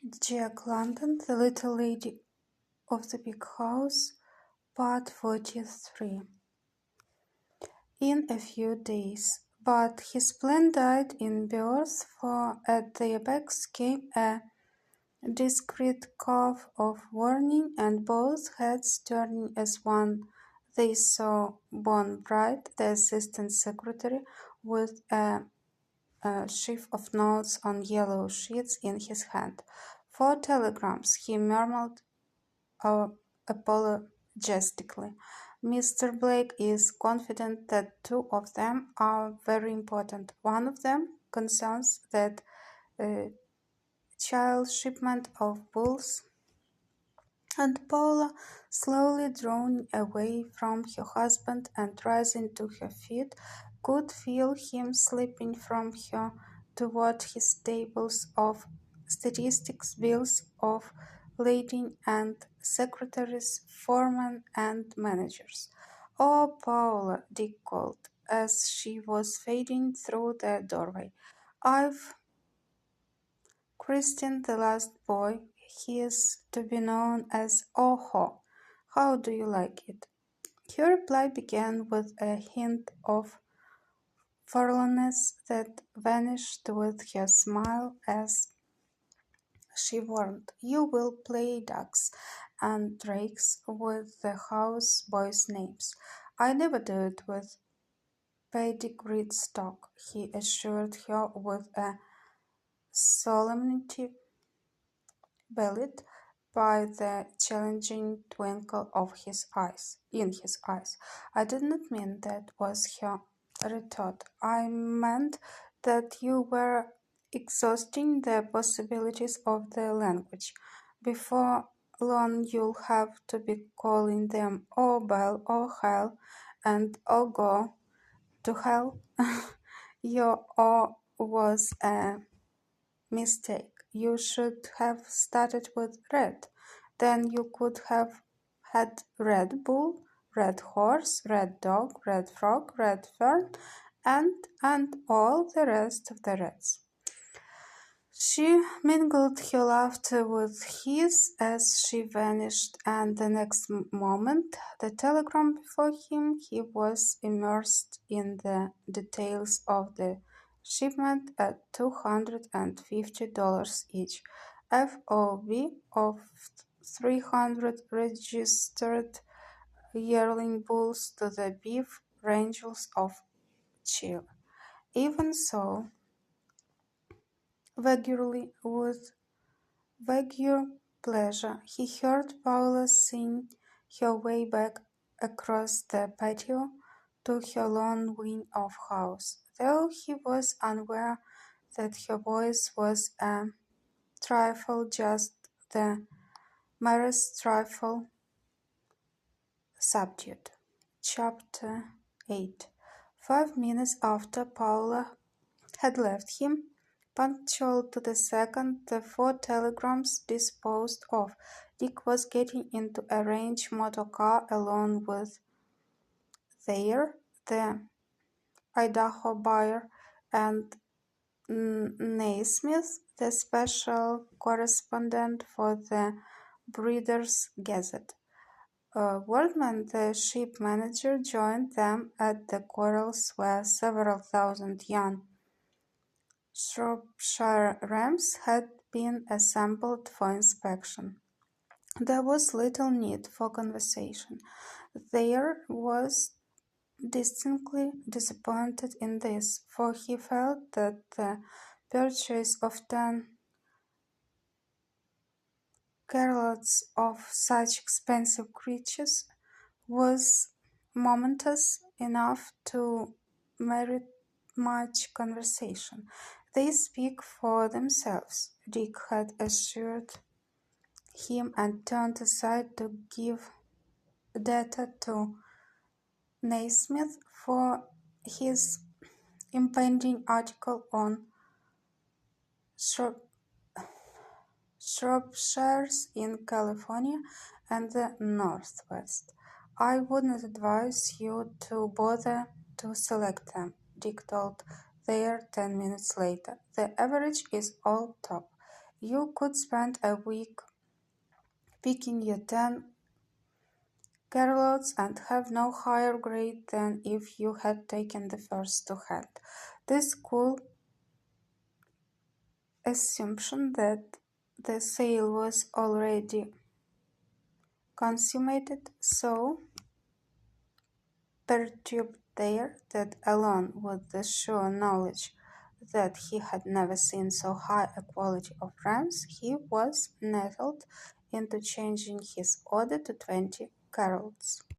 Jack London, The Little Lady of the Big House, Part 43. In a few days, but his plan died in birth, for at the apex came a discreet cough of warning, and both heads turning as one. They saw Bon Bright, the assistant secretary, with a sheaf of notes on yellow sheets in his hand. 4 telegrams, he murmured apologetically. Mr. Blake is confident that 2 of them are very important. One of them concerns that child shipment of bulls, and Paula, slowly drawn away from her husband and rising to her feet, could feel him slipping from her toward his tables of statistics, bills of lading, and secretaries, foremen, and managers. "Oh, Paula," Dick called, as she was fading through the doorway. "I've christened the last boy. He is to be known as Oho. How do you like it?" Her reply began with a hint of forlornness that vanished with her smile as she warned, "You will play ducks and drakes with the house boys' names. I never do it with pedigreed stock," he assured her with a solemnity belied by the challenging twinkle of in his eyes. "I did not mean that," was her retort. "I meant that you were exhausting the possibilities of the language. Before long you'll have to be calling them oh Belle, oh hell, and oh go to hell." Your oh was a mistake. You should have started with red. Then you could have had Red Bull, Red Horse, Red Dog, Red Frog, Red Fern, and all the rest of the reds. She mingled her laughter with his as she vanished, and the next moment, the telegram before him, he was immersed in the details of the shipment at $250 each, FOB of 300 registered yearling bulls to the beef ranges of Chile. Even so, with vague pleasure, he heard Paula sing her way back across the patio to her lone wing of house, though he was unaware that her voice was a trifle, just the merest trifle, subdued. Chapter 8. 5 minutes after Paula had left him, punctual to the second, the 4 telegrams disposed of, Dick was getting into a range motor car along with Thayer, the Idaho buyer, and Naismith, the special correspondent for the Breeders' Gazette. Wardman, the ship manager, joined them at the corrals where several thousand young Shropshire rams had been assembled for inspection. There was little need for conversation. Thayer was distinctly disappointed in this, for he felt that the purchase of 10 carloads of such expensive creatures was momentous enough to merit much conversation. "They speak for themselves," Dick had assured him, and turned aside to give data to Naismith for his impending article on Shropshires in California and the Northwest. "I wouldn't advise you to bother to select them," Dick told Thayer 10 minutes later. "The average is all top. You could spend a week picking your 10 carloads and have no higher grade than if you had taken the first two hand. This cool assumption that the sale was already consummated so perturbed there that alone with the sure knowledge that he had never seen so high a quality of rams, he was nettled into changing his order to 20 carloads.